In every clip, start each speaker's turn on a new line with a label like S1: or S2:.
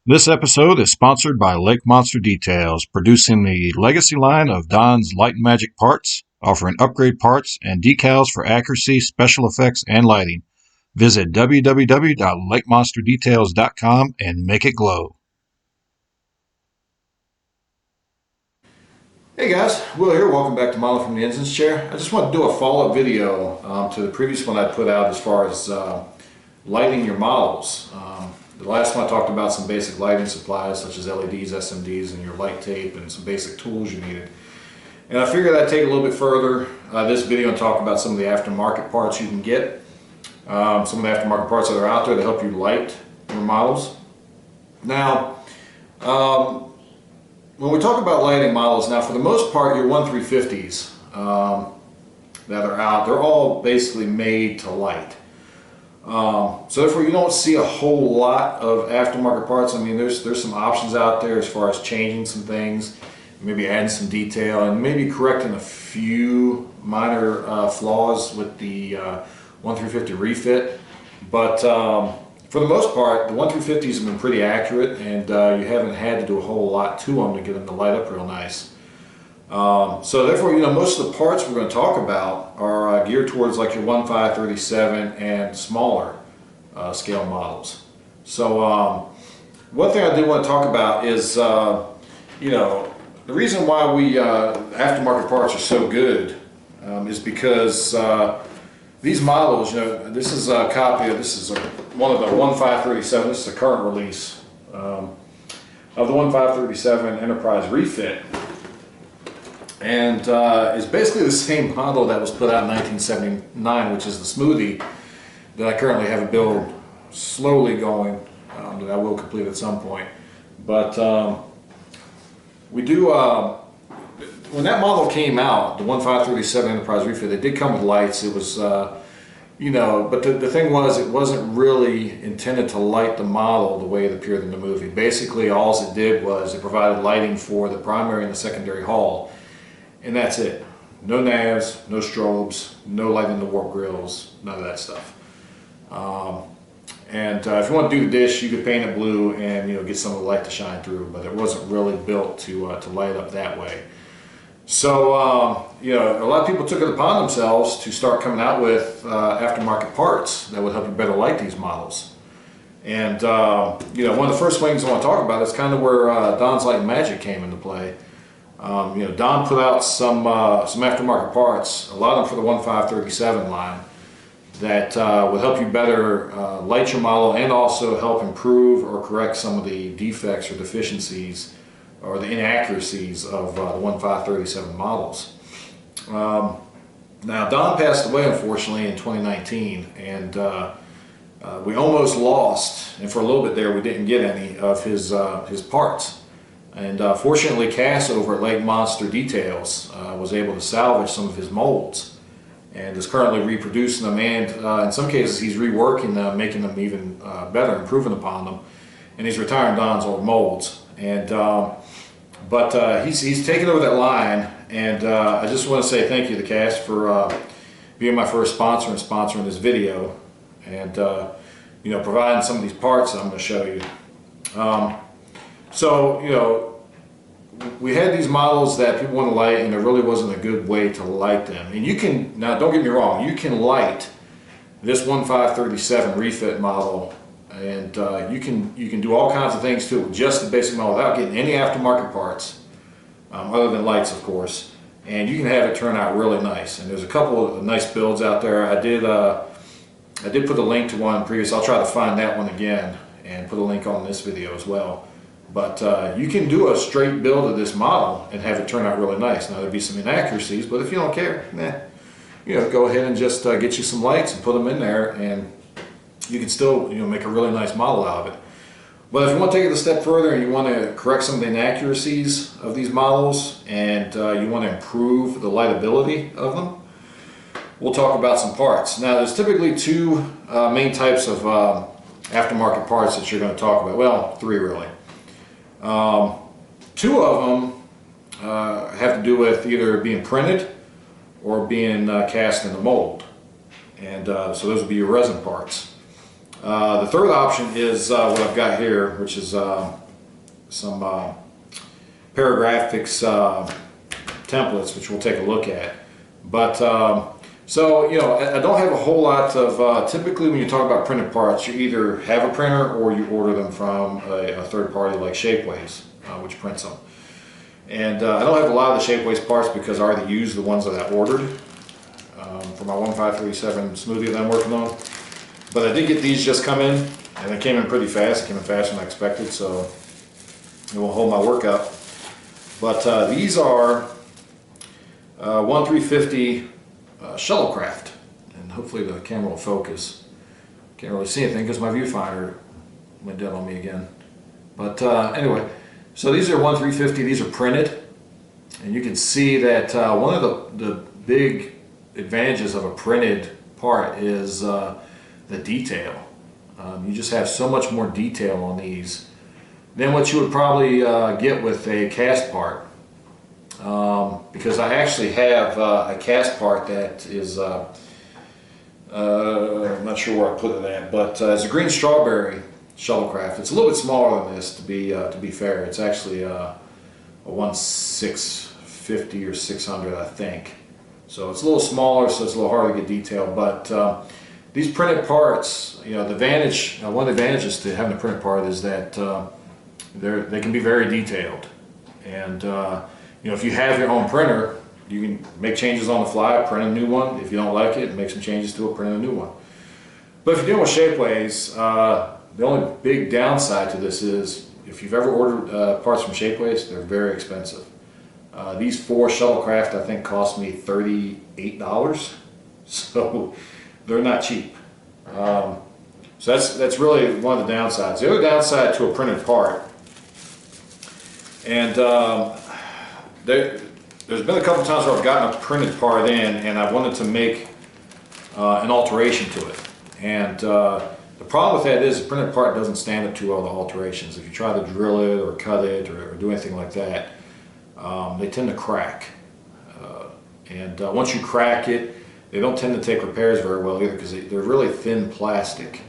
S1: This episode is sponsored by Lake Monster Details, producing the legacy line of Don's Light and Magic parts, offering upgrade parts and decals for accuracy, special effects, and lighting. Visit www.lakemonsterdetails.com and make it glow.
S2: Hey guys, Will here. Welcome back to Model from the Ensign's Chair. I just want to do a follow-up video to the previous one I put out as far as lighting your models. The last one I talked about some basic lighting supplies such as LEDs, SMDs, and your light tape and some basic tools you needed. And I figured I'd take it a little bit further this video and talk about some of the aftermarket parts you can get. Some of the aftermarket parts that are out there to help you light your models. Now, when we talk about lighting models, now for the most part your 1-350s that are out, they're all basically made to light. So therefore you don't see a whole lot of aftermarket parts. I mean, there's some options out there as far as changing some things, maybe adding some detail, and maybe correcting a few minor flaws with the 1-350 refit. But for the most part, the 1-350s have been pretty accurate, and you haven't had to do a whole lot to them to get them to light up real nice. So therefore, most of the parts we're going to talk about are geared towards like your 1/5/37 and smaller scale models. So one thing I did want to talk about is, the reason why we aftermarket parts are so good is because these models, this is a copy of, this is one of the 1/5/37, this is the current release of the 1/5/37 Enterprise refit. And it's basically the same model that was put out in 1979, which is the Smoothie that I currently have a build slowly going, that I will complete at some point. But we do, when that model came out, the 1/5/37 Enterprise refit, it did come with lights. It was, but the thing was, it wasn't really intended to light the model the way it appeared in the movie. Basically, all it did was it provided lighting for the primary and the secondary hull. And that's it. No navs, no strobes, no light in the warp grills, none of that stuff. If you want to do the dish, you could paint it blue and get some of the light to shine through, but it wasn't really built to light up that way. So a lot of people took it upon themselves to start coming out with aftermarket parts that would help you better light these models. And one of the first things I want to talk about is kind of where Don's Light and Magic came into play. Don put out some aftermarket parts, a lot of them for the 1/5/37 line, that will help you better light your model and also help improve or correct some of the defects or deficiencies or the inaccuracies of the 1/5/37 models. Now Don passed away unfortunately in 2019, and we almost lost, and for a little bit there we didn't get any of his parts. And fortunately, Cass over at Lake Monster Details was able to salvage some of his molds and is currently reproducing them, and in some cases he's reworking them, making them even better, improving upon them, and he's retiring Don's old molds. And he's taken over that line, and I just want to say thank you to Cass for being my first sponsor and sponsoring this video, and providing some of these parts that I'm going to show you. So, we had these models that people want to light, and there really wasn't a good way to light them. And you can, now don't get me wrong, you can light this 1/5/37 refit model, and you can do all kinds of things to it with just the basic model without getting any aftermarket parts, other than lights, of course. And you can have it turn out really nice. And there's a couple of nice builds out there. I did put a link to one previous. I'll try to find that one again and put a link on this video as well. But you can do a straight build of this model and have it turn out really nice. Now there'll be some inaccuracies, but if you don't care, go ahead and just get you some lights and put them in there, and you can still make a really nice model out of it. But if you want to take it a step further and you want to correct some of the inaccuracies of these models, and you want to improve the lightability of them, we'll talk about some parts. Now there's typically two main types of aftermarket parts that you're going to talk about. Well, three really. Two of them have to do with either being printed or being cast in the mold, and so those would be your resin parts. The third option is what I've got here, which is some Paragrafix templates, which we'll take a look at. But so, you know, I don't have a whole lot of, typically when you talk about printed parts, you either have a printer or you order them from a third party like Shapeways, which prints them. And I don't have a lot of the Shapeways parts because I already used the ones that I ordered for my 1537 smoothie that I'm working on. But I did get these just come in, and it came in pretty fast. It came in faster than I expected, so it won't hold my work up. But these are 1350 Shuttlecraft, and hopefully the camera will focus. Can't really see anything because my viewfinder went dead on me again. But anyway, so these are 1350. These are printed, and you can see that one of the big advantages of a printed part is the detail. You just have so much more detail on these than what you would probably get with a cast part. Because I actually have a cast part that is, I'm not sure where I put it at, but it's a green strawberry Shuttlecraft. It's a little bit smaller than this, to be fair. It's actually a 1650 or 600, I think. So it's a little smaller, so it's a little harder to get detail. But these printed parts, you know, the advantage, one of the advantages to having a printed part is that they can be very detailed. And you know, if you have your own printer, you can make changes on the fly, print a new one. If you don't like it, make some changes to it, print a new one. But if you're dealing with Shapeways, the only big downside to this is if you've ever ordered parts from Shapeways, they're very expensive. These 4 Shuttlecraft I think cost me $38, so they're not cheap. So that's really one of the downsides. The other downside to a printed part, and there's been a couple times where I've gotten a printed part in and I wanted to make an alteration to it. And the problem with that is the printed part doesn't stand up to all the alterations. If you try to drill it or cut it or do anything like that, they tend to crack. And once you crack it, they don't tend to take repairs very well either because they're really thin plastic.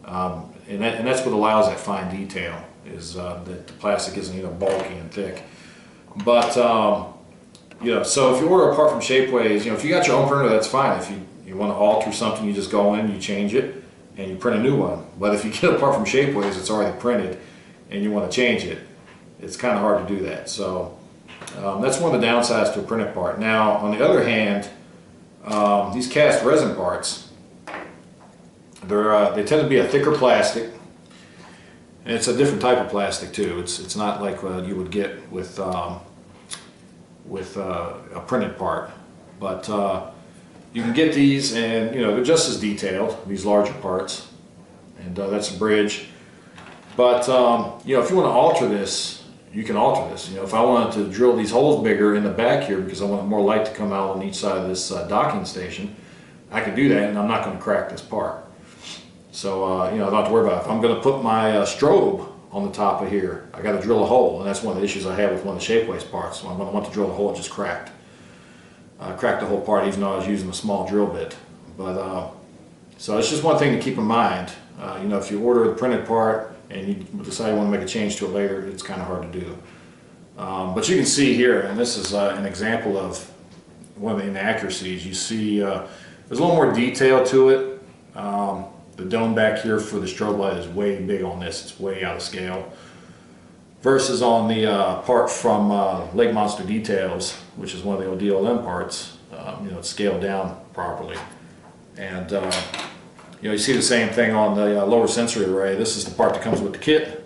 S2: And that's what allows that fine detail, is that the plastic isn't, you know, bulky and thick. But you know, so if you order a part from Shapeways, you know, if you got your own printer, that's fine. If you want to alter something, you just go in, you change it, and you print a new one. But if you get a part from Shapeways, it's already printed, and you want to change it, it's kind of hard to do that. So that's one of the downsides to a printed part. Now, on the other hand, these cast resin parts, they tend to be a thicker plastic, and it's a different type of plastic too. It's not like you would get with a printed part, but you can get these, and you know, they're just as detailed, these larger parts, and that's a bridge. But you know, if you want to alter this, you can alter this. You know, if I wanted to drill these holes bigger in the back here because I want more light to come out on each side of this docking station, I can do that, and I'm not going to crack this part. So you know, I don't have to worry about it. If I'm going to put my strobe on the top of here, I got to drill a hole, and that's one of the issues I had with one of the Shapeways parts. When I went to drill the hole, it just cracked. Cracked the whole part, even though I was using a small drill bit. But so it's just one thing to keep in mind. You know, if you order a printed part and you decide you want to make a change to it later, it's kind of hard to do. But you can see here, and this is an example of one of the inaccuracies. You see, there's a little more detail to it. The dome back here for the strobe light is way big on this. It's way out of scale. Versus on the part from Lake Monster Details, which is one of the ODLM parts, you know, it's scaled down properly. And you know, you see the same thing on the lower sensory array. This is the part that comes with the kit.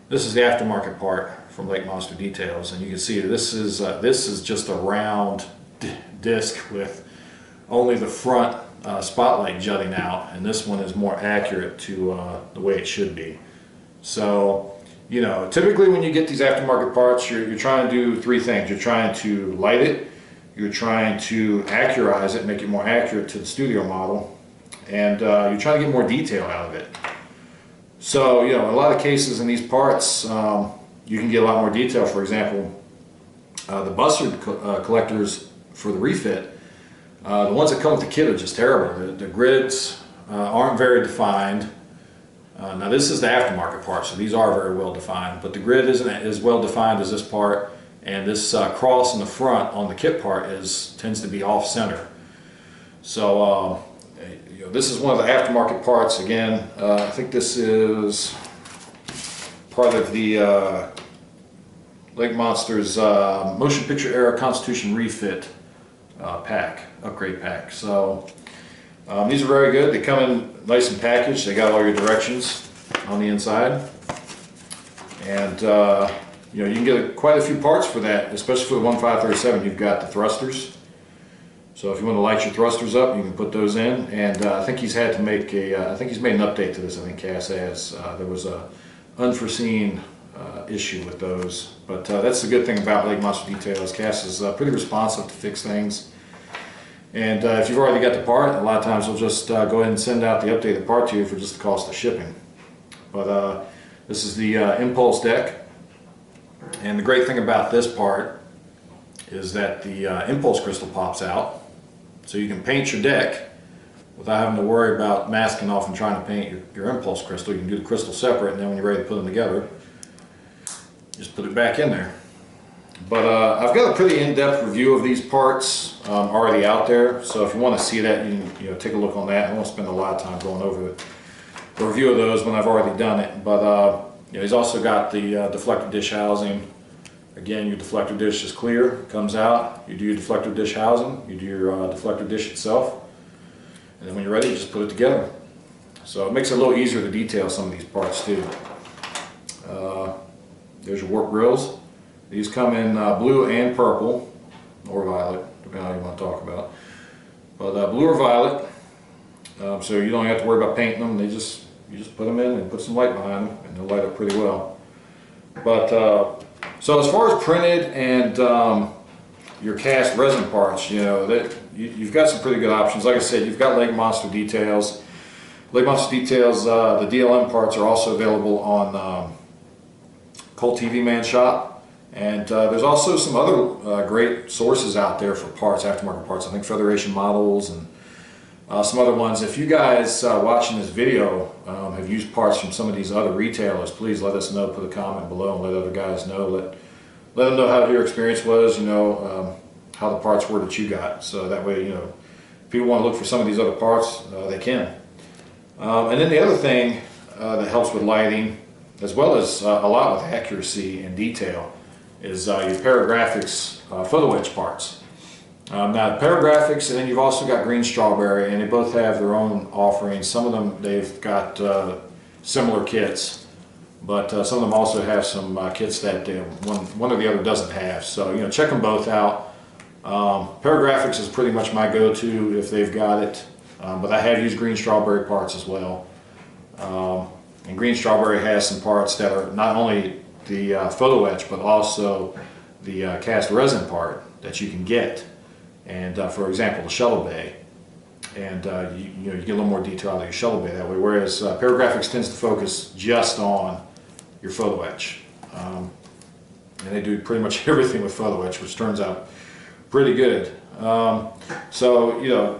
S2: This is the aftermarket part from Lake Monster Details, and you can see this is just a round disc with only the front spotlight jutting out, and this one is more accurate to the way it should be. So, you know, typically when you get these aftermarket parts, you're trying to do 3 things. You're trying to light it, you're trying to accurize it, make it more accurate to the studio model, and you're trying to get more detail out of it. So, you know, in a lot of cases in these parts, you can get a lot more detail. For example, the bustard collectors for the refit, the ones that come with the kit are just terrible. The grids aren't very defined. Now this is the aftermarket part, so these are very well defined, but the grid isn't as well defined as this part, and this cross in the front on the kit part tends to be off center. So this is one of the aftermarket parts. Again, I think this is part of the Lake Monsters Motion Picture Era Constitution Refit upgrade pack. So these are very good. They come in nice and packaged. They got all your directions on the inside, and you can get quite a few parts for that, especially for the 1537. You've got the thrusters. So if you want to light your thrusters up, you can put those in. And I think he's had to make I think he's made an update to this. I think Cass has. There was a unforeseen issue with those, but that's the good thing about Lake Monster Details. Cass is pretty responsive to fix things. And if you've already got the part, a lot of times they'll just go ahead and send out the updated part to you for just the cost of shipping. But this is the impulse deck, and the great thing about this part is that the impulse crystal pops out, so you can paint your deck without having to worry about masking off and trying to paint your impulse crystal. You can do the crystal separate, and then when you're ready to put them together, just put it back in there. But I've got a pretty in-depth review of these parts already out there, so if you want to see that, you can take a look on that. I won't spend a lot of time going over the review of those when I've already done it. But he's also got the deflector dish housing. Again, your deflector dish is clear, comes out. You do your deflector dish housing, you do your deflector dish itself, and then when you're ready, you just put it together. So it makes it a little easier to detail some of these parts too. There's your warp grills. These come in blue and purple, or violet, depending on how you want to talk about. But blue or violet, so you don't have to worry about painting them. You just put them in and put some light behind them, and they'll light up pretty well. But so as far as printed and your cast resin parts, you've got some pretty good options. Like I said, you've got Lake Monster Details. Lake Monster Details, the DLM parts are also available on Colt TV Man Shop. And there's also some other great sources out there for parts, aftermarket parts. I think Federation Models and some other ones. If you guys watching this video have used parts from some of these other retailers, please let us know. Put a comment below and let other guys know. Let them know how your experience was. How the parts were that you got. So that way, if people want to look for some of these other parts, they can. And then the other thing that helps with lighting, as well as a lot with accuracy and detail, is your Paragrafix Photoetch parts. Now Paragrafix, and then you've also got Green Strawberry, and they both have their own offerings. Some of them, they've got similar kits, but some of them also have some kits that one or the other doesn't have. So check them both out. Paragrafix is pretty much my go-to if they've got it, but I have used Green Strawberry parts as well. And Green Strawberry has some parts that are not only the Photoetch, but also the cast resin part that you can get, and for example the shuttle bay, and you get a little more detail out of your shuttle bay that way, whereas Paragrafix tends to focus just on your Photoetch, and they do pretty much everything with Photoetch, which turns out pretty good. So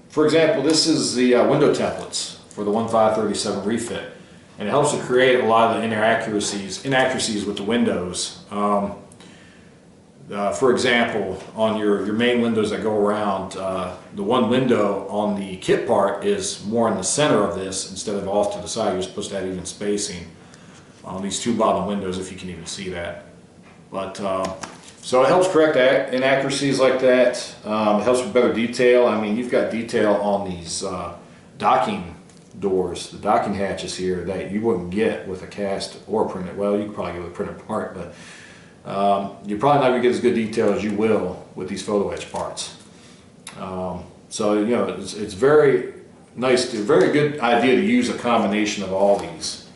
S2: for example, this is the window templates for the 1537 refit. And it helps to create a lot of the inaccuracies with the windows. For example, on your main windows that go around, the one window on the kit part is more in the center of this instead of off to the side. You're supposed to have even spacing on these two bottom windows, if you can even see that. But so it helps correct inaccuracies like that. It helps with better detail. I mean, you've got detail on these docking doors, the docking hatches here, that you wouldn't get with a cast or printed. Well, you could probably get with a printed part, but you're probably not going to get as good detail as you will with these Photoetch parts. So it's very nice, a very good idea to use a combination of all these.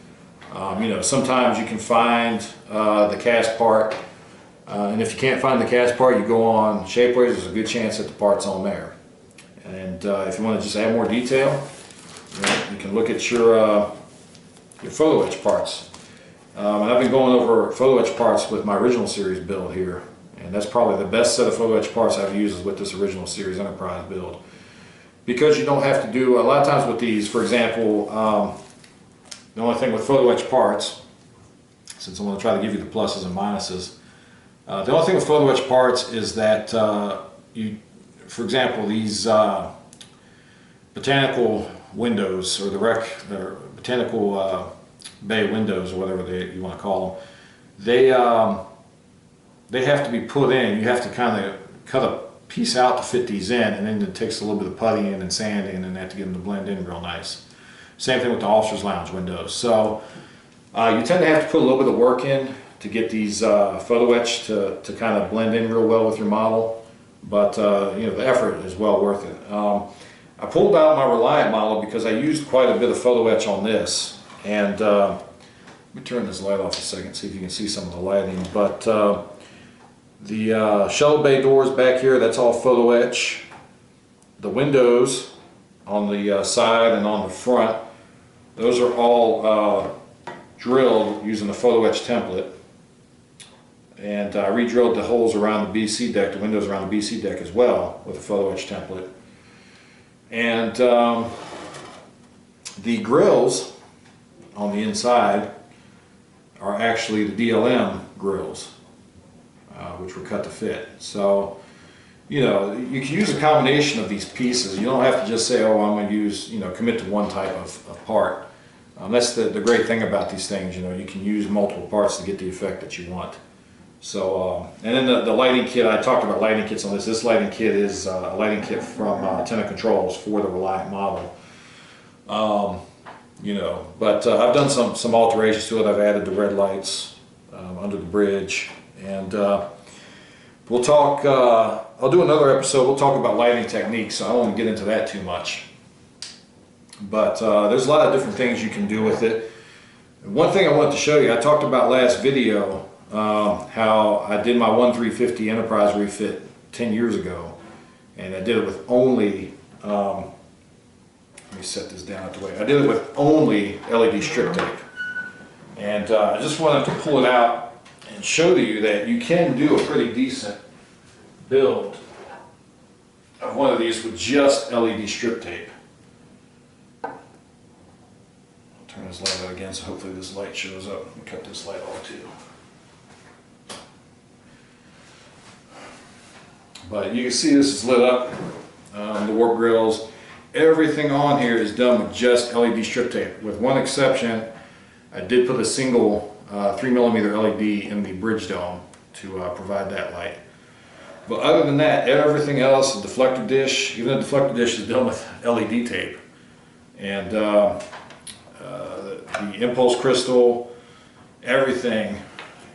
S2: Sometimes you can find the cast part, and if you can't find the cast part, you go on Shapeways. There's a good chance that the part's on there. And if you want to just add more detail, you can look at your Photoetch parts. And I've been going over Photoetch parts with my original series build here, and that's probably the best set of Photoetch parts I've used is with this original series Enterprise build, because you don't have to do a lot of times with these. For example, the only thing with Photoetch parts, since I'm going to try to give you the pluses and minuses, the only thing with Photoetch parts is that for example, these botanical windows, or the botanical bay windows, or whatever you want to call them, they have to be put in. You have to kind of cut a piece out to fit these in, and then it takes a little bit of puttying and sanding, and they have to get them to blend in real nice. Same thing with the officer's lounge windows. So you tend to have to put a little bit of work in to get these Photoetch to kind of blend in real well with your model, but you know, the effort is well worth it. I pulled out my Reliant model because I used quite a bit of Photoetch on this, and let me turn this light off a second, see if you can see some of the lighting. But the shuttle bay doors back here, that's all Photoetch. The windows on the side and on the front, those are all drilled using the Photoetch template. And I re-drilled the holes around the BC deck, the windows around the BC deck as well, with the Photoetch template. And the grills on the inside are actually the DLM grills, which were cut to fit. So, you know, you can use a combination of these pieces. You don't have to just say, oh, I'm going to use, you know, commit to one type of part. That's the great thing about these things. You know, you can use multiple parts to get the effect that you want. So, and then the lighting kit, I talked about lighting kits on this. This lighting kit is a lighting kit from Tenna Controls for the Reliant model. You know, but I've done some alterations to it. I've added the red lights under the bridge, and we'll talk, I'll do another episode, we'll talk about lighting techniques, so I don't want to get into that too much. But there's a lot of different things you can do with it. One thing I wanted to show you, I talked about last video, how I did my 1350 Enterprise refit 10 years ago, and I did it with only, let me set this down out the way, I did it with only LED strip tape. And I just wanted to pull it out and show to you that you can do a pretty decent build of one of these with just LED strip tape. I'll turn this light out again so hopefully this light shows up. Let me cut this light off too. But you can see this is lit up, the warp grills. Everything on here is done with just LED strip tape. With one exception, I did put a single 3mm LED in the bridge dome to provide that light. But other than that, everything else, the deflector dish, even the deflector dish is done with LED tape. And the impulse crystal, everything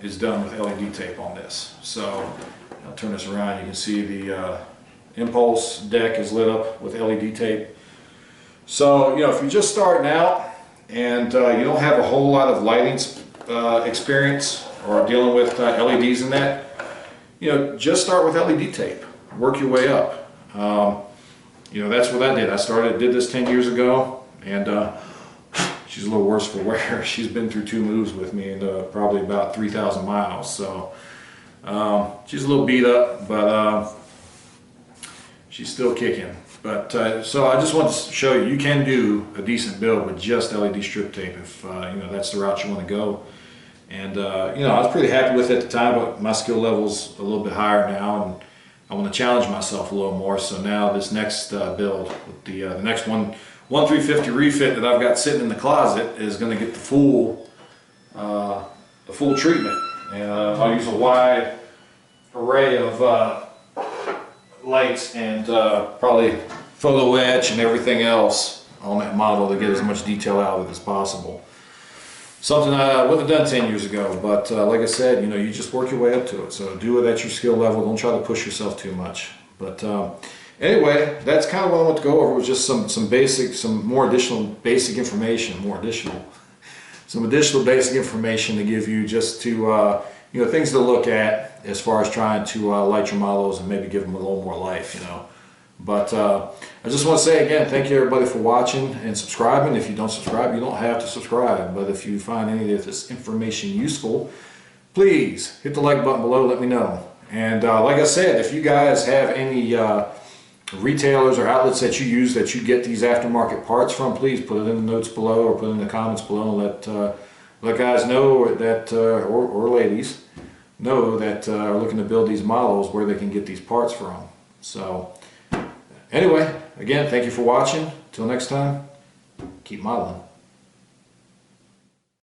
S2: is done with LED tape on this. So I'll turn this around, you can see the impulse deck is lit up with LED tape. So, you know, if you're just starting out and you don't have a whole lot of lighting experience or dealing with LEDs and that, you know, just start with LED tape. Work your way up. You know, that's what I did. I did this 10 years ago, and she's a little worse for wear. She's been through 2 moves with me, and probably about 3,000 miles. So she's a little beat up, but she's still kicking. But so I just wanted to show you, you can do a decent build with just LED strip tape if you know, that's the route you want to go. And you know, I was pretty happy with it at the time, but my skill level's a little bit higher now, and I want to challenge myself a little more. So now this next build, with the next 1350 refit that I've got sitting in the closet, is going to get the full treatment. And I'll use a wide array of lights and probably Photoetch and everything else on that model to get as much detail out of it as possible. Something I wouldn't have done 10 years ago, but like I said, you know, you just work your way up to it. So do it at your skill level. Don't try to push yourself too much. But anyway, that's kind of what I want to go over, was just some more additional basic information, some additional basic information to give you, just to you know, things to look at as far as trying to light your models and maybe give them a little more life, you know. But I just want to say again, thank you everybody for watching and subscribing. If you don't subscribe, you don't have to subscribe. But if you find any of this information useful, please hit the like button below, let me know. And like I said, if you guys have any retailers or outlets that you use that you get these aftermarket parts from, please put it in the notes below or put it in the comments below and let guys know that, or ladies know that are looking to build these models where they can get these parts from. So anyway, again, thank you for watching. Till next time, keep modeling.